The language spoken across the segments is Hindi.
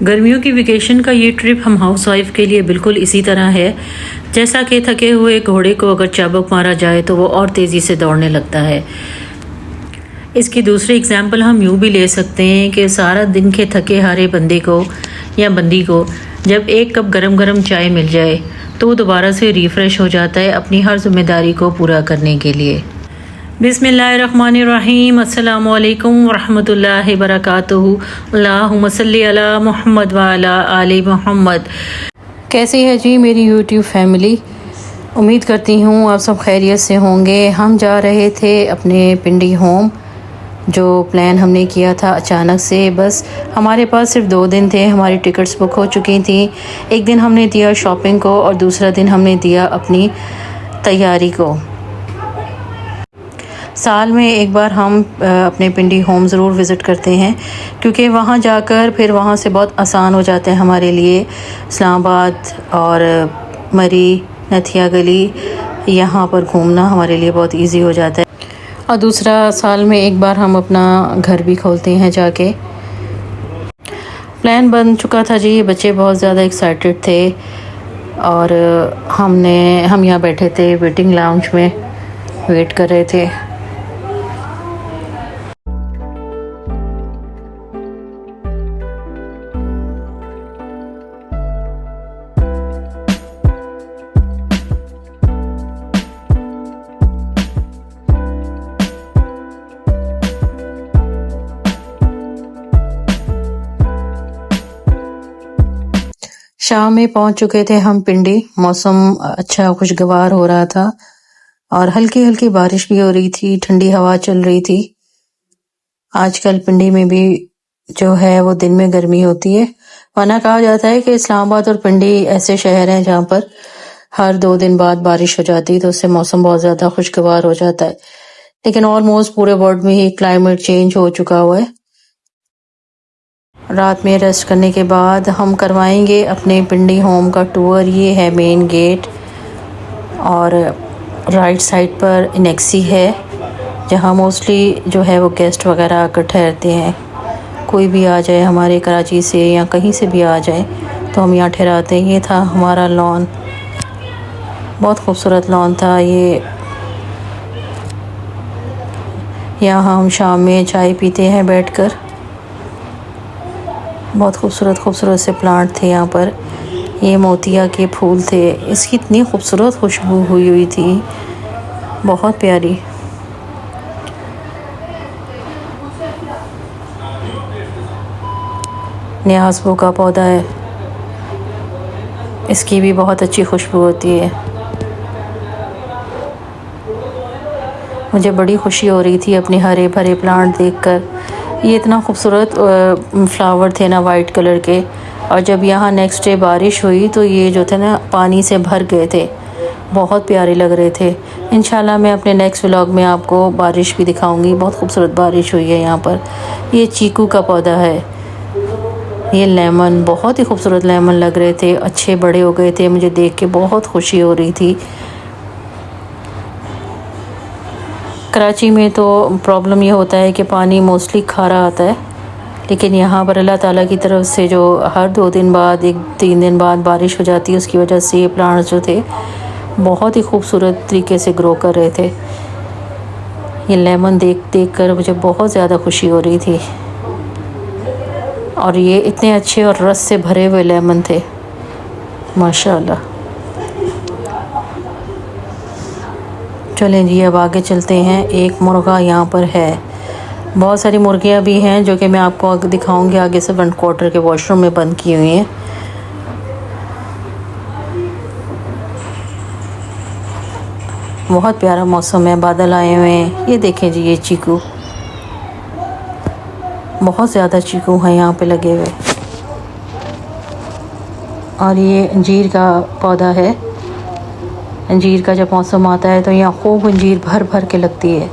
गर्मियों की वेकेशन का ये ट्रिप हम हाउसवाइफ के लिए बिल्कुल इसी तरह है जैसा कि थके हुए घोड़े को अगर चाबुक मारा जाए तो वो और तेज़ी से दौड़ने लगता है। इसकी दूसरी एग्जाम्पल हम यूँ भी ले सकते हैं कि सारा दिन के थके हारे बंदे को या बंदी को जब एक कप गरम गरम चाय मिल जाए तो वो दोबारा से रिफ़्रेश हो जाता है अपनी हर जिम्मेदारी को पूरा करने के लिए। बिस्मिल्लाहिर्रहमानिर्रहीम, अस्सलामु अलैकुम वरहमतुल्लाहि बरकातुहू। अल्लाहुम्मा सल्ली अला मुहम्मद व अला आलि मुहम्मद। कैसी है जी मेरी यूट्यूब फैमिली? उम्मीद करती हूँ आप सब खैरियत से होंगे। हम जा रहे थे अपने पिंडी होम। जो प्लान हमने किया था अचानक से, बस हमारे पास सिर्फ 2 दिन थे, हमारी टिकट्स बुक हो चुकी थी। एक दिन हमने दिया शॉपिंग को और दूसरा दिन हमने दिया अपनी तैयारी को। साल में एक बार हम अपने पिंडी होम ज़रूर विज़िट करते हैं क्योंकि वहाँ जाकर फिर वहाँ से बहुत आसान हो जाता है हमारे लिए इस्लामाबाद और मरी नथिया गली यहाँ पर घूमना हमारे लिए बहुत इजी हो जाता है। और दूसरा, साल में एक बार हम अपना घर भी खोलते हैं जाके। प्लान बन चुका था जी, बच्चे बहुत ज़्यादा एक्साइटेड थे और हम यहाँ बैठे थे वेटिंग लाउंज में, वेट कर रहे थे। शाम में पहुंच चुके थे हम पिंडी। मौसम अच्छा खुशगवार हो रहा था और हल्की हल्की बारिश भी हो रही थी, ठंडी हवा चल रही थी। आजकल पिंडी में भी जो है वो दिन में गर्मी होती है, वरना कहा जाता है कि इस्लामाबाद और पिंडी ऐसे शहर हैं जहाँ पर हर 2 दिन बाद बारिश हो जाती है, तो उससे मौसम बहुत ज़्यादा खुशगवार हो जाता है। लेकिन ऑलमोस्ट पूरे वर्ल्ड में ही क्लाइमेट चेंज हो चुका हुआ है। रात में रेस्ट करने के बाद हम करवाएंगे अपने पिंडी होम का टूर। ये है मेन गेट और राइट साइड पर इनेक्सी है जहाँ मोस्टली जो है वो गेस्ट वगैरह आकर ठहरते हैं। कोई भी आ जाए हमारे कराची से या कहीं से भी आ जाए तो हम यहाँ ठहराते हैं। ये था हमारा लॉन, बहुत खूबसूरत लॉन था ये। यहाँ हम शाम में चाय पीते हैं बैठकर। बहुत खूबसूरत से प्लांट थे यहाँ पर। ये मोतिया के फूल थे, इसकी इतनी खूबसूरत खुशबू हुई थी, बहुत प्यारी। न्याज़बो का पौधा है, इसकी भी बहुत अच्छी खुशबू होती है। मुझे बड़ी खुशी हो रही थी अपने हरे भरे प्लांट देखकर। ये इतना खूबसूरत फ्लावर थे ना वाइट कलर के, और जब यहाँ नेक्स्ट डे बारिश हुई तो ये जो थे ना पानी से भर गए थे, बहुत प्यारे लग रहे थे। इंशाल्लाह मैं अपने नेक्स्ट व्लॉग में आपको बारिश भी दिखाऊंगी। बहुत खूबसूरत बारिश हुई है यहाँ पर। ये चीकू का पौधा है। ये लेमन, बहुत ही खूबसूरत लेमन लग रहे थे, अच्छे बड़े हो गए थे। मुझे देख के बहुत खुशी हो रही थी। कराची में तो प्रॉब्लम ये होता है कि पानी मोस्टली खारा आता है, लेकिन यहाँ पर अल्लाह ताला की तरफ से जो हर 2 दिन बाद 3 दिन बाद बारिश हो जाती है, उसकी वजह से ये प्लांट्स जो थे बहुत ही खूबसूरत तरीके से ग्रो कर रहे थे। ये लेमन देख कर मुझे बहुत ज़्यादा खुशी हो रही थी, और ये इतने अच्छे और रस से भरे हुए लेमन थे, माशाल्लाह। चलें जी, अब आगे चलते हैं। एक मुर्गा यहाँ पर है, बहुत सारी मुर्गियाँ भी हैं जो कि मैं आपको दिखाऊंगी आगे से। 1 क्वार्टर के वॉशरूम में बंद की हुई हैं। बहुत प्यारा मौसम है, बादल आए हुए हैं। ये देखें जी, ये चीकू, बहुत ज़्यादा चीकू हैं यहाँ पे लगे हुए। और ये अंजीर का पौधा है। अंजीर का जब मौसम आता है तो यहाँ खूब अंजीर भर भर के लगती है।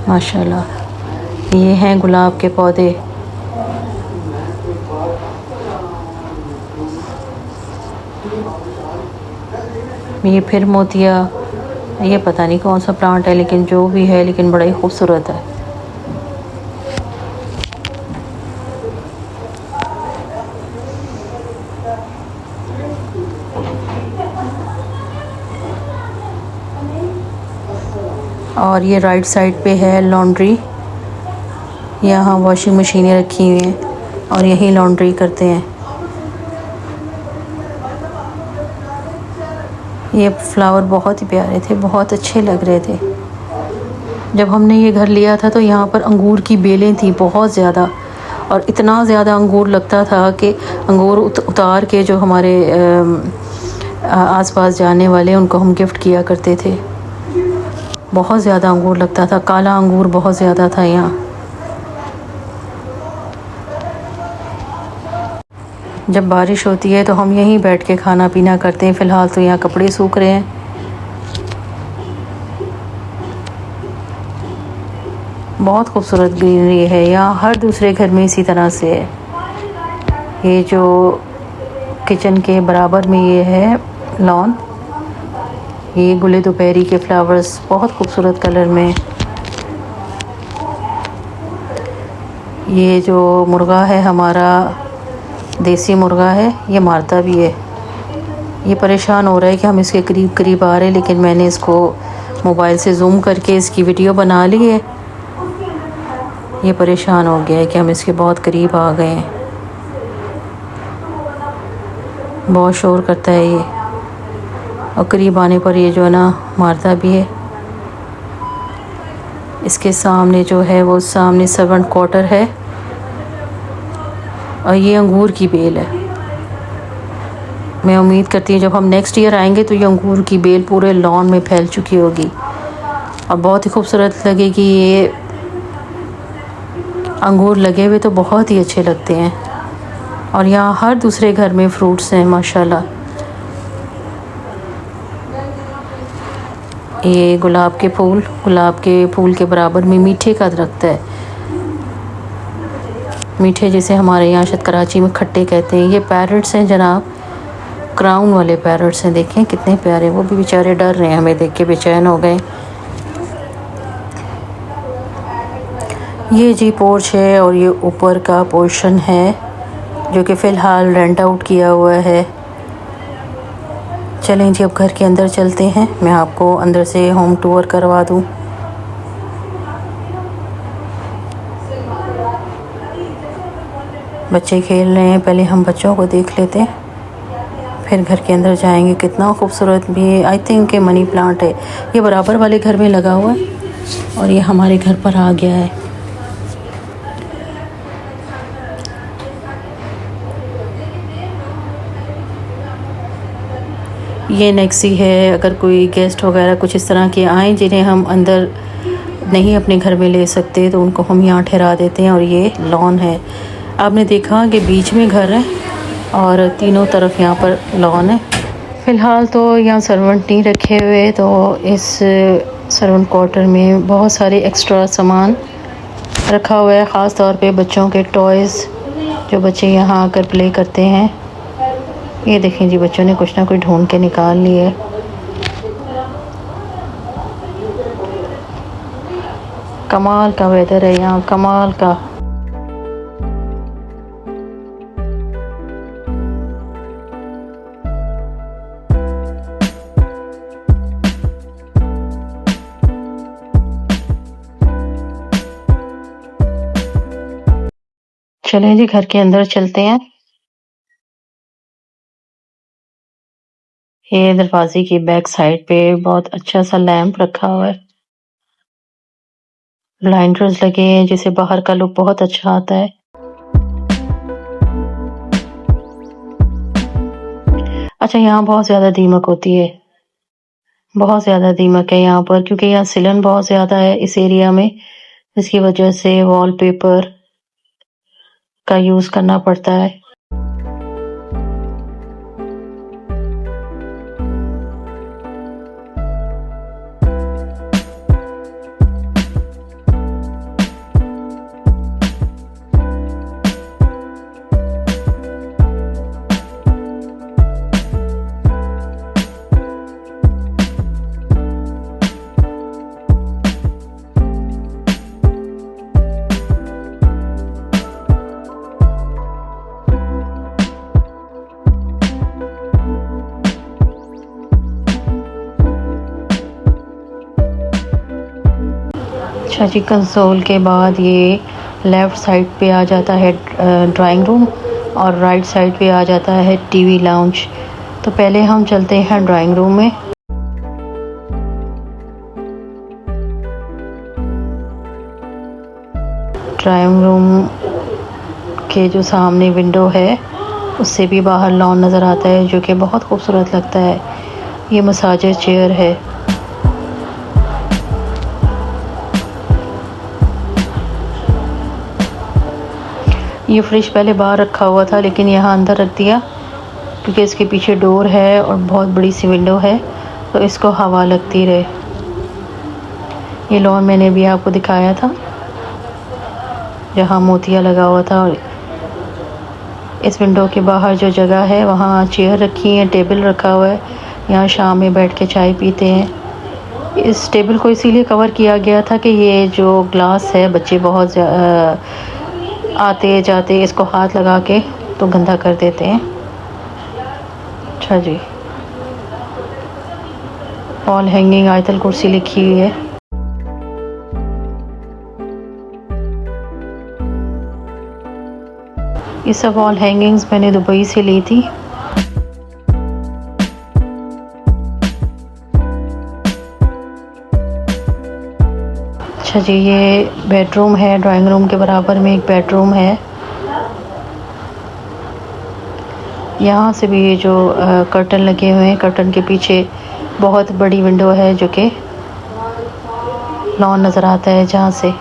माशाल्लाह। ये हैं गुलाब के पौधे। ये फिर मोतिया ये पता नहीं कौन सा प्लांट है, लेकिन जो भी है, लेकिन बड़ा ही खूबसूरत है। और ये राइट साइड पे है लॉन्ड्री। यहाँ वॉशिंग मशीनें रखी हुई हैं और यहीं लॉन्ड्री करते हैं। ये फ्लावर बहुत ही प्यारे थे, बहुत अच्छे लग रहे थे। जब हमने ये घर लिया था तो यहाँ पर अंगूर की बेलें थी बहुत ज़्यादा, और इतना ज़्यादा अंगूर लगता था कि अंगूर उतार के जो हमारे आसपास जाने वाले उनको हम गिफ्ट किया करते थे। बहुत ज़्यादा अंगूर लगता था, काला अंगूर बहुत ज़्यादा था यहाँ। जब बारिश होती है तो हम यहीं बैठ के खाना पीना करते हैं। फ़िलहाल तो यहाँ कपड़े सूख रहे हैं। बहुत खूबसूरत ग्रीनरी है यहाँ, हर दूसरे घर में इसी तरह से है। ये जो किचन के बराबर में ये है लॉन, ये गुले दोपहरी के फ्लावर्स बहुत खूबसूरत कलर में। ये जो मुर्गा है हमारा देसी मुर्गा है, ये मारता भी है। ये परेशान हो रहा है कि हम इसके करीब करीब आ रहे हैं, लेकिन मैंने इसको मोबाइल से जूम करके इसकी वीडियो बना ली है। ये परेशान हो गया है कि हम इसके बहुत करीब आ गए हैं। बहुत शोर करता है ये, और करीब आने पर ये जो है ना मारता भी है। इसके सामने जो है वो सामने सर्वेंट क्वार्टर है, और ये अंगूर की बेल है। मैं उम्मीद करती हूँ जब हम नेक्स्ट ईयर आएंगे तो ये अंगूर की बेल पूरे लॉन में फैल चुकी होगी और बहुत ही खूबसूरत लगेगी। ये अंगूर लगे हुए तो बहुत ही अच्छे लगते हैं, और यहाँ हर दूसरे घर में फ्रूट्स हैं माशाल्लाह। ये गुलाब के फूल के बराबर में मीठे का दरख्त है। मीठे जिसे हमारे यहाँ शायद कराची में खट्टे कहते हैं। ये पैरट्स हैं जनाब, क्राउन वाले पैरट्स हैं। देखें कितने प्यारे, वो भी बेचारे डर रहे हैं, हमें देख के बेचैन हो गए। ये जी पोर्च है, और ये ऊपर का पोर्शन है जो कि फ़िलहाल रेंट आउट किया हुआ है। चलें जी अब घर के अंदर चलते हैं, मैं आपको अंदर से होम टूर करवा दूँ। बच्चे खेल रहे हैं, पहले हम बच्चों को देख लेते हैं, फिर घर के अंदर जाएंगे। कितना खूबसूरत भी, आई थिंक मनी प्लांट है। ये बराबर वाले घर में लगा हुआ है, और ये हमारे घर पर आ गया है। ये नेक्सी है। अगर कोई गेस्ट वगैरह कुछ इस तरह के आएँ जिन्हें हम अंदर नहीं अपने घर में ले सकते, तो उनको हम यहाँ ठहरा देते हैं। और ये लॉन है, आपने देखा कि बीच में घर है और तीनों तरफ यहाँ पर लॉन है। फ़िलहाल तो यहाँ सर्वेंट नहीं रखे हुए, तो इस सर्वेंट क्वार्टर में बहुत सारे एक्स्ट्रा सामान रखा हुआ है, ख़ास तौर पे बच्चों के टॉयज़ जो बच्चे यहाँ आकर प्ले करते हैं। ये देखें जी, बच्चों ने कुछ ना कुछ ढूंढ के निकाल लिया है। कमाल का वेदर है यहाँ, कमाल का। चलें जी घर के अंदर चलते हैं। ये दरवाजे की बैक साइड पे बहुत अच्छा सा लैंप रखा हुआ है, ब्लाइंडर्स लगे हैं जिससे बाहर का लुक बहुत अच्छा आता है। अच्छा, यहाँ बहुत ज़्यादा दीमक होती है, बहुत ज़्यादा दीमक है यहाँ पर, क्योंकि यहाँ सिलन बहुत ज़्यादा है इस एरिया में। इसकी वजह से वॉलपेपर का यूज़ करना पड़ता है। अच्छा जी, कंसोल के बाद ये लेफ़्ट साइड पे आ जाता है ड्राइंग रूम और राइट साइड पे आ जाता है टीवी लाउंज। तो पहले हम चलते हैं ड्राइंग रूम में। ड्राइंग रूम के जो सामने विंडो है उससे भी बाहर लॉन नज़र आता है, जो कि बहुत खूबसूरत लगता है। ये मसाजर चेयर है। ये फ्रिज पहले बाहर रखा हुआ था, लेकिन यहाँ अंदर रख दिया क्योंकि इसके पीछे डोर है और बहुत बड़ी सी विंडो है, तो इसको हवा लगती रहे। ये लॉन मैंने भी आपको दिखाया था जहाँ मोतिया लगा हुआ था। और इस विंडो के बाहर जो जगह है वहाँ चेयर रखी है, टेबल रखा हुआ है। यहाँ शाम में बैठ के चाय पीते हैं। इस टेबल को इसीलिए कवर किया गया था कि ये जो ग्लास है, बच्चे बहुत आते जाते इसको हाथ लगा के तो गंदा कर देते हैं। अच्छा जी, वॉल हैंगिंग आयतल कुर्सी लिखी हुई है। ये सब वॉल हैंगिंग्स मैंने दुबई से ली थी। अच्छा जी, ये बेडरूम है। ड्राइंग रूम के बराबर में एक बेडरूम है। यहाँ से भी ये जो कर्टन लगे हुए हैं, कर्टन के पीछे बहुत बड़ी विंडो है जो कि लॉन नज़र आता है, जहाँ से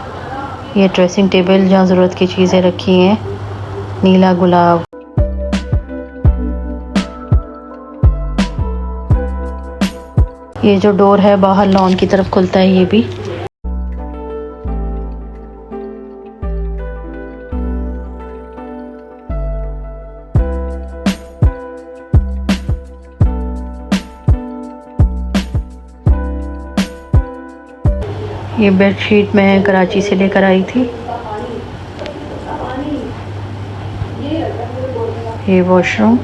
ये ड्रेसिंग टेबल जहाँ ज़रूरत की चीज़ें रखी हैं, नीला गुलाब। ये जो डोर है बाहर लॉन की तरफ खुलता है, ये भी। ये बेडशीट मैं कराची से लेकर आई थी। ये वॉशरूम।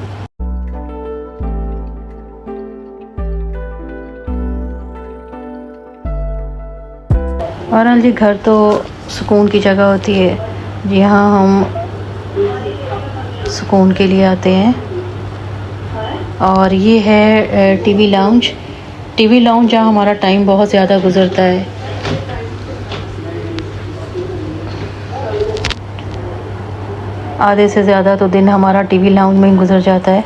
बहरहाल जी, घर तो सुकून की जगह होती है। जी हाँ, हम सुकून के लिए आते हैं। और ये है टीवी लाउंज। टीवी लाउंज जहाँ हमारा टाइम बहुत ज़्यादा गुजरता है। आधे से ज़्यादा तो दिन हमारा टीवी लाउंज में ही गुजर जाता है।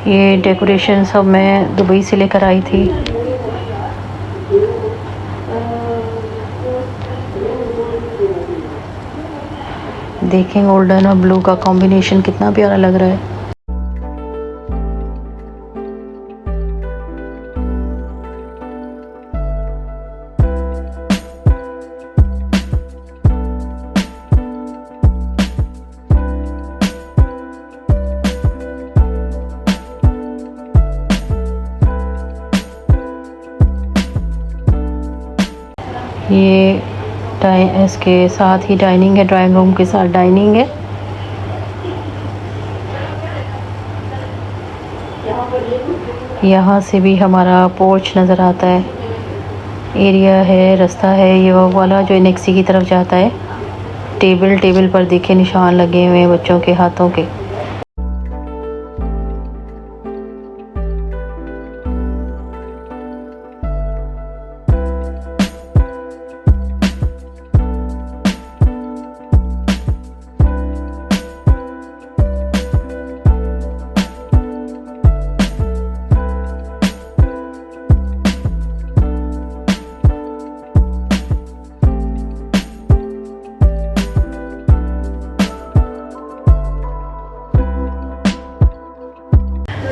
ये डेकोरेशन सब मैं दुबई से लेकर आई थी। देखें, गोल्डन और ब्लू का कॉम्बिनेशन कितना प्यारा लग रहा है। ये इसके साथ ही डाइनिंग है, ड्राइंग रूम के साथ डाइनिंग है। यहाँ से भी हमारा पोर्च नज़र आता है। एरिया है, रास्ता है ये वो वाला जो नेक्सी की तरफ जाता है। टेबल पर देखे निशान लगे हुए हैं बच्चों के हाथों के।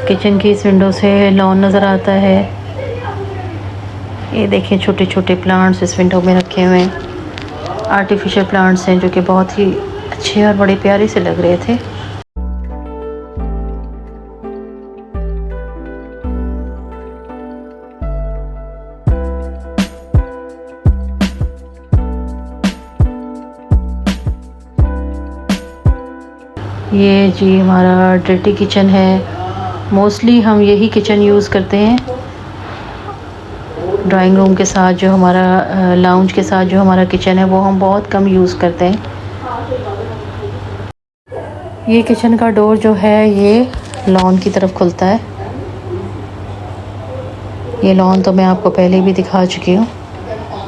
किचन की इस विंडो से लॉन नज़र आता है। ये देखें, छोटे छोटे प्लांट्स इस विंडो में रखे हुए हैं। आर्टिफिशियल प्लांट्स हैं जो कि बहुत ही अच्छे और बड़े प्यारे से लग रहे थे। ये जी हमारा डर्टी किचन है। मोस्टली हम यही किचन यूज़ करते हैं। ड्राइंग रूम के साथ जो हमारा लाउंज के साथ जो हमारा किचन है वो हम बहुत कम यूज़ करते हैं। ये किचन का डोर जो है ये लॉन की तरफ खुलता है। ये लॉन तो मैं आपको पहले भी दिखा चुकी हूँ,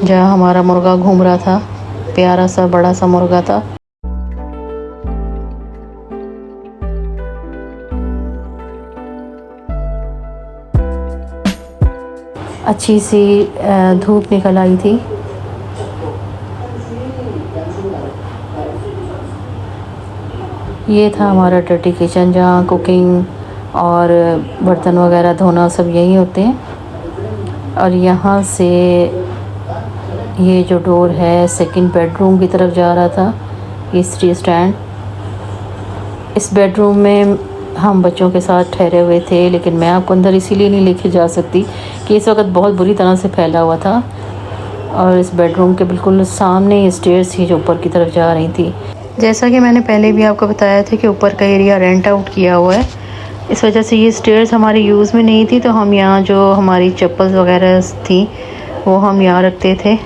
जहाँ हमारा मुर्गा घूम रहा था, प्यारा सा बड़ा सा मुर्गा था। अच्छी सी धूप निकल आई थी। ये था हमारा डर्टी किचन, जहाँ कुकिंग और बर्तन वगैरह धोना सब यहीं होते हैं। और यहाँ से ये जो डोर है सेकंड बेडरूम की तरफ जा रहा था, ये स्टी स्टैंड। इस बेडरूम में हम बच्चों के साथ ठहरे हुए थे, लेकिन मैं आपको अंदर इसीलिए नहीं लेके जा सकती कि इस वक्त बहुत बुरी तरह से फैला हुआ था। और इस बेडरूम के बिल्कुल सामने स्टेयर्स थी जो ऊपर की तरफ जा रही थी। जैसा कि मैंने पहले भी आपको बताया था कि ऊपर का एरिया रेंट आउट किया हुआ है, इस वजह से ये स्टेयर्स हमारी यूज़ में नहीं थी, तो हम यहाँ जो हमारी चप्पल्स वगैरह थी वो हम यहाँ रखते थे।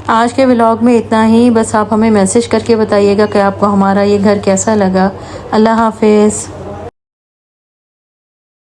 आज के व्लॉग में इतना ही। बस आप हमें मैसेज करके बताइएगा कि आपको हमारा ये घर कैसा लगा। अल्लाह हाफिज़।